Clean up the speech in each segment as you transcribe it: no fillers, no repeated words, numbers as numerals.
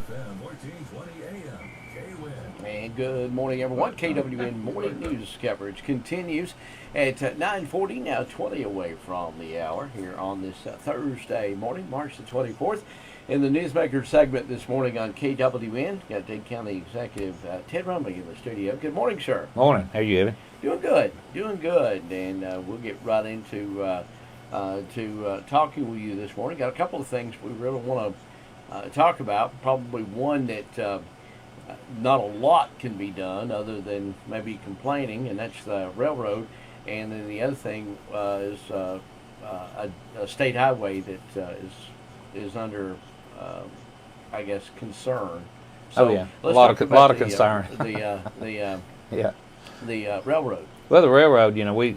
FM 1420 AM. K-Win. And good morning, everyone. KWN Morning News coverage continues at 9:40, now 20 away from the hour here on this Thursday morning, March the 24th. In the Newsmaker segment this morning on KWN, got Dade County Executive Ted Rumley in the studio. Good morning, sir. Morning. How are you, Evan? Doing good. And we'll get right into talking with you this morning. Got a couple of things we really want to talk about. Probably one that not a lot can be done other than maybe complaining, and that's the railroad. And then the other thing is a state highway that is under, I guess, concern. So a let's lot talk of about concern. Yeah. The railroad. Well, the railroad, we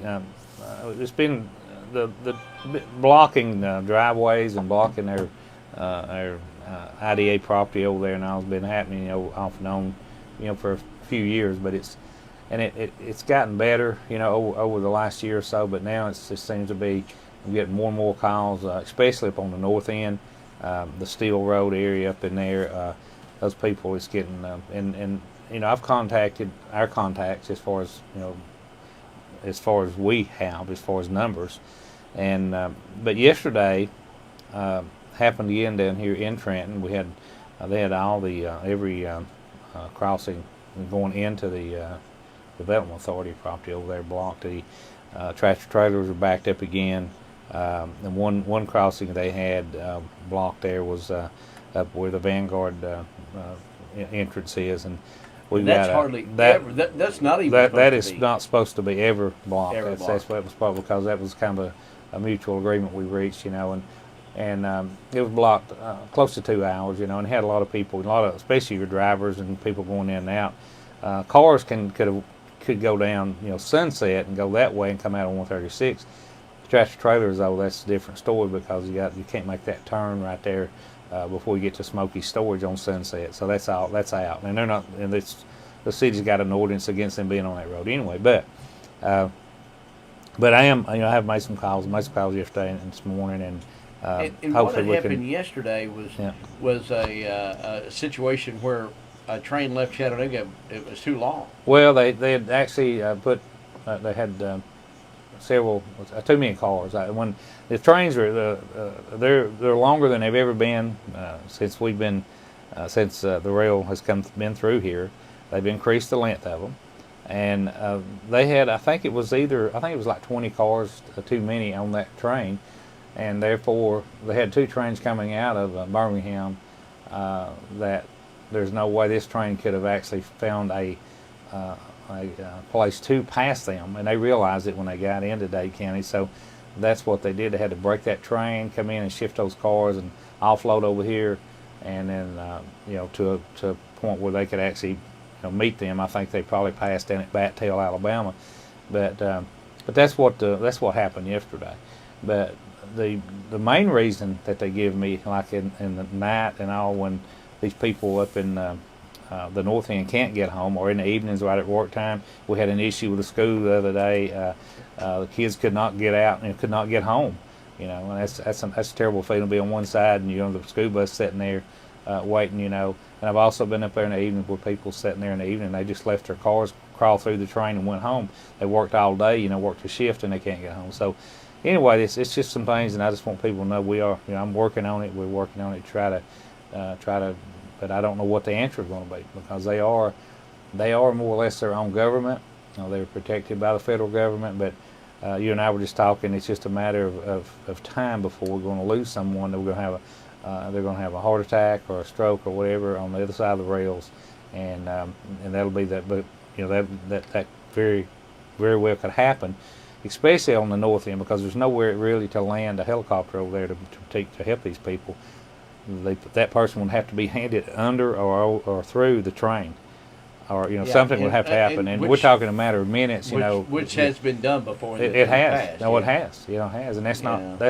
it's been the blocking driveways and blocking our IDA property over there, and all has been happening, off and on, for a few years. But it's gotten better, over the last year or so. But now it seems to be I'm getting more and more calls, especially up on the north end, the Steel Road area up in there. Those people is getting and I've contacted our contacts as far as we have, as far as numbers, and but yesterday happened again down here in Trenton. We had they had all the every crossing going into the Development Authority property over there blocked. The tractor trailers were backed up again, and one crossing they had blocked there was up where the Vanguard entrance is, and we've That's got hardly ever. That's not even. that is not supposed to be ever blocked. Blocked. That was probably because that was kind of a mutual agreement we reached, and it was blocked close to 2 hours, and had a lot of people, especially your drivers and people going in and out. Cars could go down, Sunset and go that way and come out on 136. Tractor trailers, though, that's a different story because you can't make that turn right there before you get to Smoky Storage on Sunset. So that's out, and they're not, and the city's got an ordinance against them being on that road anyway. But I am, I have made some calls yesterday and this morning, and hopefully what happened yesterday was a situation where a train left Chattanooga. It was too long. Well, they had actually they had several too many cars. When the trains are they're longer than they've ever been since we've been since the rail has been through here. They've increased the length of them, and they had I think it was like 20 cars too many on that train, and therefore they had two trains coming out of Birmingham that there's no way this train could have actually found a place to pass them, and they realized it when they got into Dade County. So that's what they did. They had to break that train, come in and shift those cars and offload over here, and then to a point where they could actually meet them. I think they probably passed in at Bat Tail, Alabama, but that's what happened yesterday. But the main reason that they give me, like in the night and all, when these people up in the north end can't get home, or in the evenings right at work time. We had an issue with the school the other day. The kids could not get out and could not get home. And that's a terrible feeling to be on one side and the school bus sitting there waiting. And I've also been up there in the evening where people sitting there in the evening. They just left their cars, crawled through the train and went home. They worked all day, worked a shift, and they can't get home. So anyway, it's just some things, and I just want people to know we are. I'm working on it. We're working on it to try to. But I don't know what the answer is going to be, because they are more or less their own government. They're protected by the federal government. But you and I were just talking. It's just a matter of time before we're going to lose someone. That we're going to have a heart attack or a stroke or whatever on the other side of the rails, and that'll be that. But that very very well could happen, especially on the north end, because there's nowhere really to land a helicopter over there to help these people. That person would have to be handed under or through the train, or something would have to happen, and we're talking a matter of minutes. Which has been done before. It has. No, it has. It has, and that's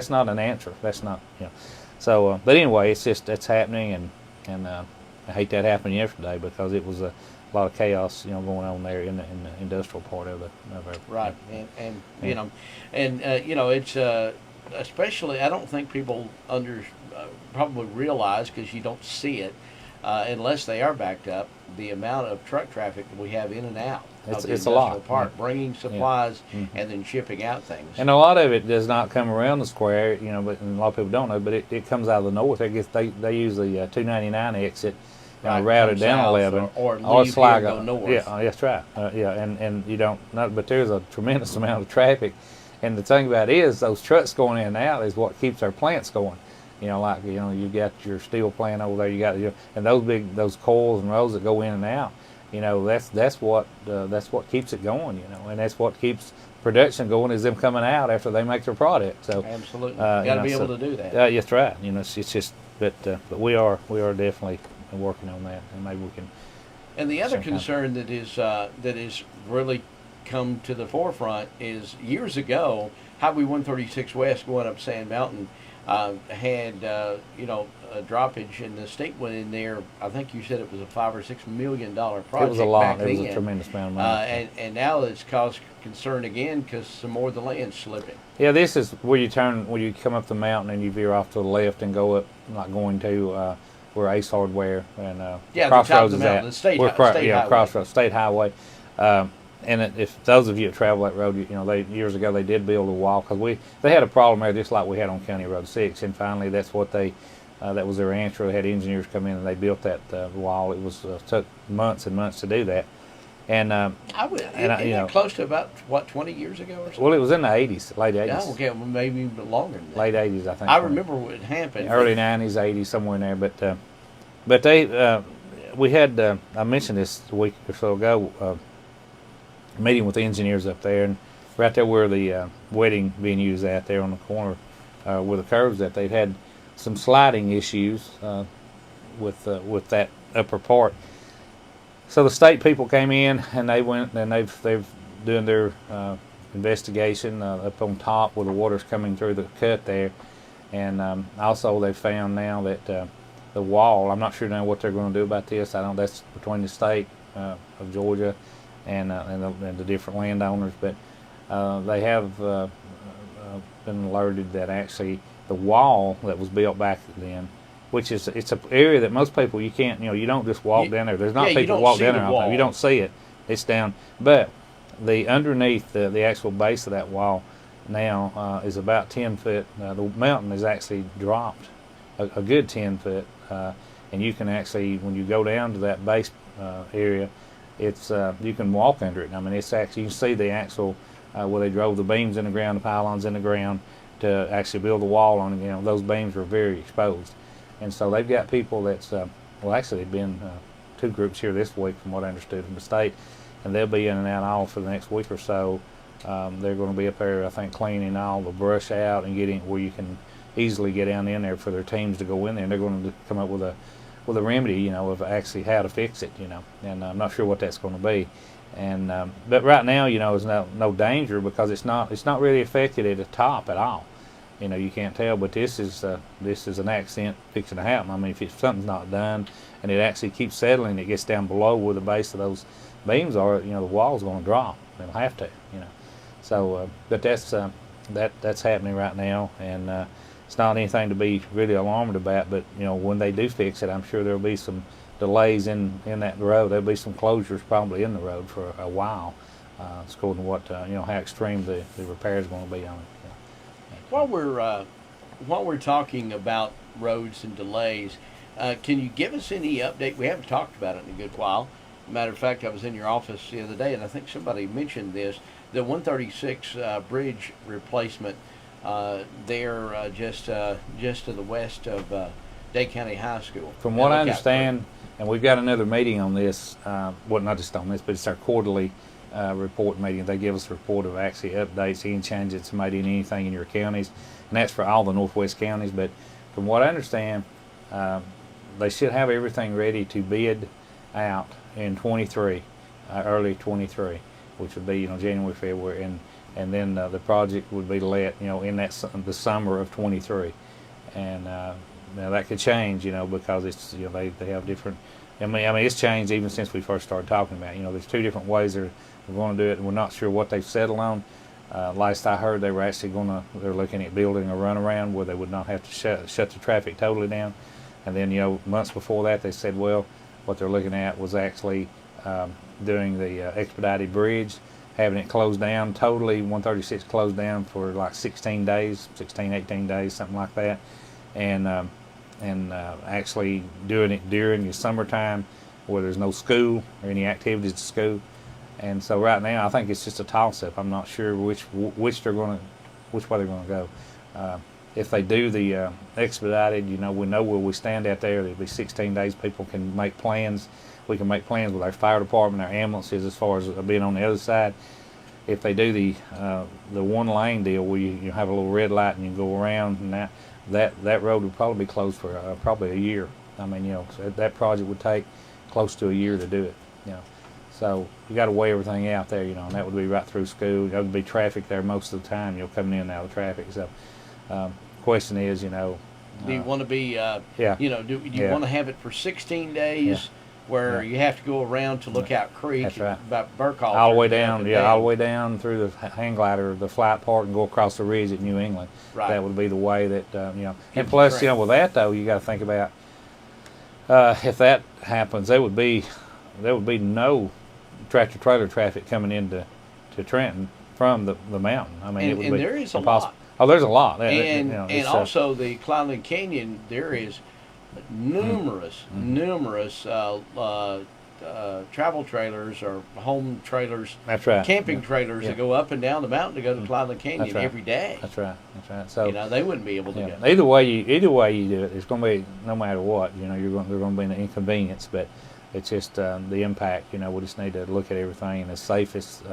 not an answer. That's not. So, but anyway, it's happening, and I hate that happened yesterday because it was a lot of chaos, going on there in the industrial part of it. Right, and it's especially, I don't think people probably realize, because you don't see it, unless they are backed up, the amount of truck traffic that we have in and out of the It's a industrial lot. park, Yeah. bringing supplies Mhm. and then shipping out things. And a lot of it does not come around the square, but and a lot of people don't know, but it comes out of the north. They use the 299 exit, Right, routed come down south 11, or leave here and go north. Yeah, that's right. Yeah, and you don't, not, but there's a tremendous amount of traffic. And the thing about it is, those trucks going in and out is what keeps our plants going. You got your steel plant over there, and those coils and rows that go in and out. That's what keeps it going. And that's what keeps production going, is them coming out after they make their product. So Absolutely, got to be able to do that. That's right. It's just, but we are definitely working on that, and maybe we can. And the other sometime. concern that is really come to the forefront is years ago, Highway 136 West going up Sand Mountain had a droppage, and the state went in there. I think you said it was a $5 or $6 million project. It was a lot. Back It was then. a tremendous amount of money. And now it's caused concern again because some more of the land's slipping. Yeah, this is where you come up the mountain and you veer off to the left and go up, not going to where Ace Hardware and Yeah, the top of Crossroads the is mountain, at. the state We're highway. Crossroads, State Highway. If those of you that travel that road, years ago they did build a wall, because they had a problem there just like we had on County Road 6, and finally that's what that was their answer. They had engineers come in and they built that wall. It was took months and months to do that, and close to about 20 years ago or something. well, it was in the 80s, late 80s, Yeah, okay, well, maybe even longer than that. late 80s, I think. I remember when it happened. Early 90s, 80s, somewhere in there. But they we had I mentioned this a week or so ago. Meeting with the engineers up there, and right there where the wedding venue is at, there on the corner where the curves at, they've had some sliding issues with that upper part. So the state people came in and they went and they've doing their investigation up on top where the water's coming through the cut there, and also they found now that the wall. I'm not sure now what they're going to do about this. That's between the state of Georgia and the different landowners, but they have been alerted that actually the wall that was built back then, which it's an area that most people you can't you don't just walk down there. There's not people walk down there all the time. You don't see it. It's down, but the underneath the actual base of that wall now is about 10 foot. The mountain is actually dropped a good 10 foot, and you can actually, when you go down to that base area, it's you can walk under it. I mean, it's actually, you can see the actual where they drove the beams in the ground, the pylons in the ground to actually build the wall on it. Those beams are very exposed, and so they've got people that's actually they've been two groups here this week, from what I understood from the state, and they'll be in and out all for the next week or so. They're going to be up there, I think, cleaning all the brush out and getting where you can easily get down in there for their teams to go in there, and they're going to come up with a remedy, of actually how to fix it, and I'm not sure what that's going to be, and but right now, there's no danger because it's not really affected at the top at all. You can't tell, but this is an accident fixing to happen. I mean, if something's not done and it actually keeps settling, it gets down below where the base of those beams are, the wall's going to drop. It'll have to, So, but that's happening right now, and it's not anything to be really alarmed about. But when they do fix it, I'm sure there'll be some delays in that road. There'll be some closures probably in the road for a while, according to what how extreme the repair is going to be on it. While we're talking about roads and delays, can you give us any update? We haven't talked about it in a good while. Matter of fact, I was in your office the other day, and I think somebody mentioned this: the 136 bridge replacement there, just to the west of Dade County High School. From what I understand, and we've got another meeting on this. Well, not just on this, but it's our quarterly report meeting. They give us a report of actually updates, any changes that's made in anything in your counties, and that's for all the northwest counties. But from what I understand, they should have everything ready to bid out in 23, early 23, which would be January, February, and then the project would be let in the summer of 23, and now that could change because it's they have different. I mean it's changed even since we first started talking about it. There's two different ways they're going to do it, and we're not sure what they've settled on. Last I heard, they were actually they're looking at building a runaround where they would not have to shut the traffic totally down, And then, months before that, they said, well, what they're looking at was actually doing the expedited bridge, having it closed down totally, 136 closed down for like 16 days, 16, 18 days, something like that. And actually doing it during the summertime where there's no school or any activities at school. And so right now, I think it's just a toss-up. I'm not sure which way they're going to go. If they do the expedited, we know where we stand out there. There'll be 16 days. People can make plans. We can make plans with our fire department, our ambulances, as far as being on the other side. If they do the one-lane deal where you have a little red light and you go around, and that road would probably be closed for probably a year. I mean, so that project would take close to a year to do it. So you got to weigh everything out there, and that would be right through school. There would be traffic there most of the time, coming in and out of traffic. So, question is, do you want to be, yeah. Do you want to have it for 16 days where you have to go around to Lookout Creek, that's right, about Burkhalter, all the way down, all the way down through the hang glider, the flight park, and go across the ridge at New England. Right. That would be the way that, And plus, with that though, you got to think about if that happens, there would be no tractor trailer traffic coming into Trenton from the mountain. I mean, it would be there is impossible. A lot. Oh, there's a lot. And also the Cloudland Canyon, there is numerous travel trailers or home trailers, that's right, camping trailers that go up and down the mountain to go to Cloudland Canyon every day. That's right. So they wouldn't be able to go. Either way you do it, it's going to be, no matter what. They're going to be an inconvenience, but it's just the impact. We just need to look at everything in the safest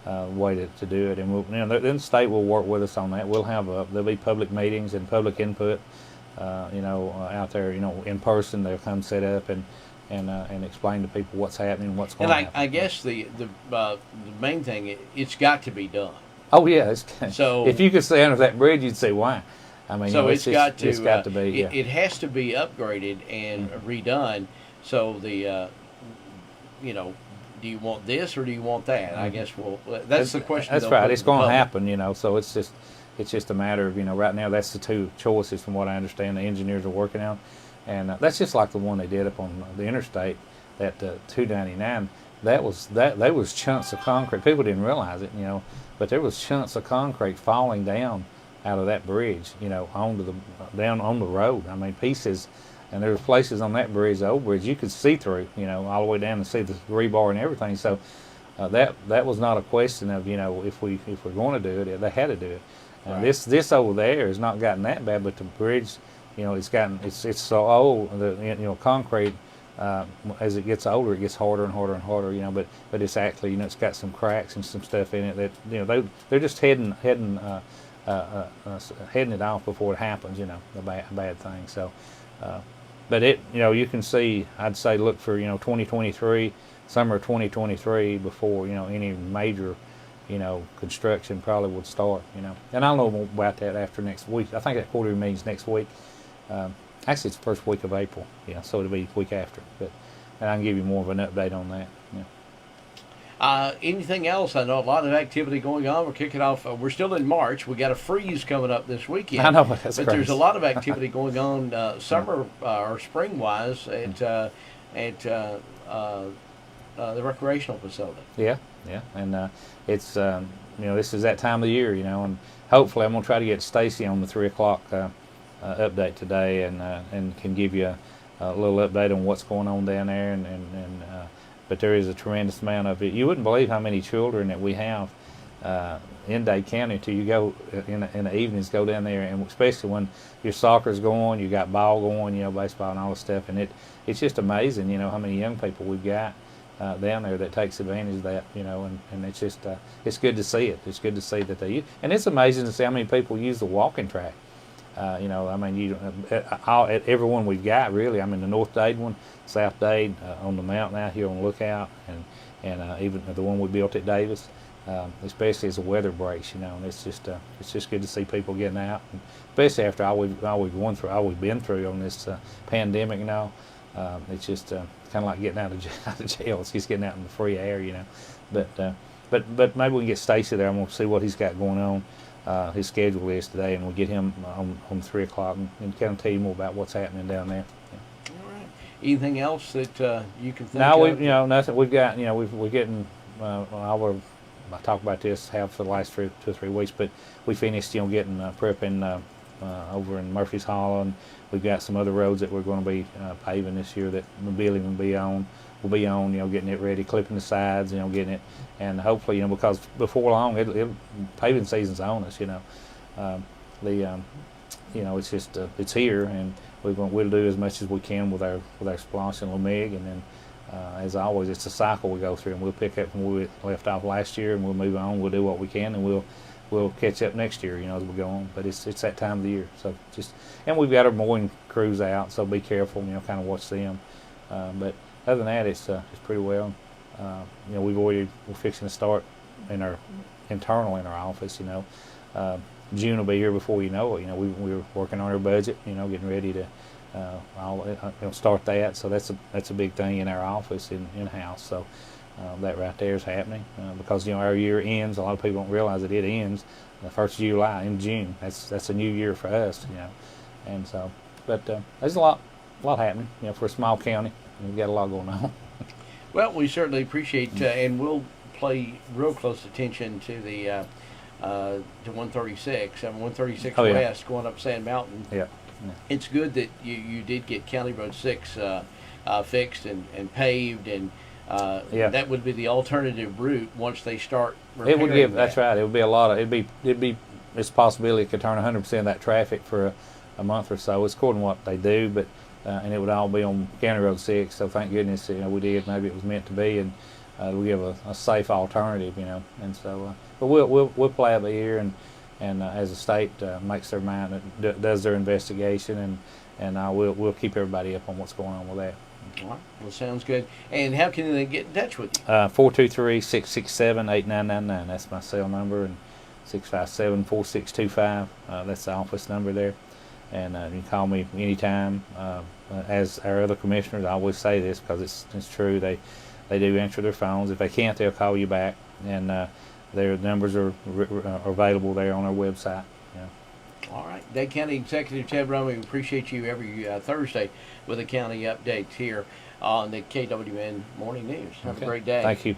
way to do it, and then the state will work with us on that. We'll have there'll be public meetings and public input, out there, in person. They'll come set up and explain to people what's happening, what's going on. And I guess the main thing, it's got to be done. Oh yeah, so if you could stay under that bridge, you'd say why. I mean, it's got to be. Yeah. It has to be upgraded and redone. So do you want this or do you want that? I guess that's the question. That's right. It's going to happen, So it's just a matter of, right now that's the two choices from what I understand the engineers are working on, and that's just like the one they did up on the interstate, that 299. That was chunks of concrete. People didn't realize it, but there was chunks of concrete falling down out of that bridge, down on the road. I mean, pieces. And there were places on that bridge, the old bridge, you could see through, all the way down and see the rebar and everything. So that was not a question of, if we're going to do it, they had to do it. Right. This over there has not gotten that bad, but the bridge, it's so old. Concrete, as it gets older, it gets harder and harder and harder. But it's actually, it's got some cracks and some stuff in it that they're just heading it off before it happens. A bad thing. So. But you can see, I'd say look for, 2023, summer of 2023 before, any major, construction probably would start, And I'll know more about that after next week. I think that quarterly meeting's next week. Actually, it's the first week of April, so it'll be the week after. And I can give you more of an update on that. Anything else? I know a lot of activity going on. We're kicking off. We're still in March. We got a freeze coming up this weekend. I know, that's but crazy. There's a lot of activity going on, summer or spring wise, at the recreational facility. Yeah, and it's this is that time of the year, and hopefully I'm gonna try to get Stacy on the 3:00 update today, and can give you a little update on what's going on down there, but there is a tremendous amount of it. You wouldn't believe how many children that we have in Dade County till you go in the evenings, go down there, and especially when your soccer's going, you got ball going, baseball and all this stuff, and it's just amazing, how many young people we've got down there that takes advantage of that, and it's just it's good to see it. It's good to see that they use, and it's amazing to see how many people use the walking track. I mean, at every one we've got, really. I mean, the North Dade one, South Dade, on the mountain out here on Lookout, and even the one we built at Davis, especially as the weather breaks, and it's just good to see people getting out, and especially after all we've been through on this pandemic and all. It's just kind of like getting out of jail. It's just getting out in the free air, But maybe we can get Stacy there. I'm going to see what he's got going on. His schedule is today, and we'll get him on 3:00 and kind of tell you more about what's happening down there. Anything else that you can think No, of? nothing. We've got, we're getting. I talked about this for the last 2 or 3 weeks, but we finished, getting prepping over in Murphy's Hollow, and we've got some other roads that we're going to be paving this year that Billy will be on. We'll be on, getting it ready, clipping the sides, getting it, and hopefully, because before long, paving season's on us. It's just it's here, and we'll do as much as we can with our splosh and LMIG, and then as always, it's a cycle we go through, and we'll pick up from where we left off last year, and we'll move on. We'll do what we can, and we'll catch up next year, as we go on. But it's that time of the year, so and we've got our mowing crews out, so be careful, kind of watch them. But other than that, it's pretty well. We're fixing to start in our office. June will be here before you know it. We're working on our budget. Getting ready to start that. So that's a big thing in our office in house. So that right there is happening because our year ends. A lot of people don't realize that it ends the 1st of July in June. That's a new year for us. And so, but there's a lot happening. For a small county, we've got a lot going on. Well, we certainly appreciate, and we'll pay real close attention to the to 136 and 136 West going up Sand Mountain. Yeah. It's good that you did get County Road 6 fixed and paved, and that would be the alternative route once they start repairing. It would give. That's right. It would be a lot of. It'd be. It's a possibility it could turn 100% of that traffic for a month or so. It's according to what they do, but and it would all be on County Road 6. So thank goodness, we did. Maybe it was meant to be, and we give a safe alternative, And so, but we'll play it by ear, and as the state makes their mind, does their investigation, and we'll keep everybody up on what's going on with that. All right. Well, sounds good. And how can they get in touch with you? 423-667-8999. That's my cell number, and 657-4625. That's the office number there. And you can call me anytime. As our other commissioners, I always say this because it's true. They do answer their phones. If they can't, they'll call you back. And their numbers are available there on our website. All right. Dade County Executive Ted Rumley, we appreciate you every Thursday with the county updates here on the KWN Morning News. Have a great day. Thank you.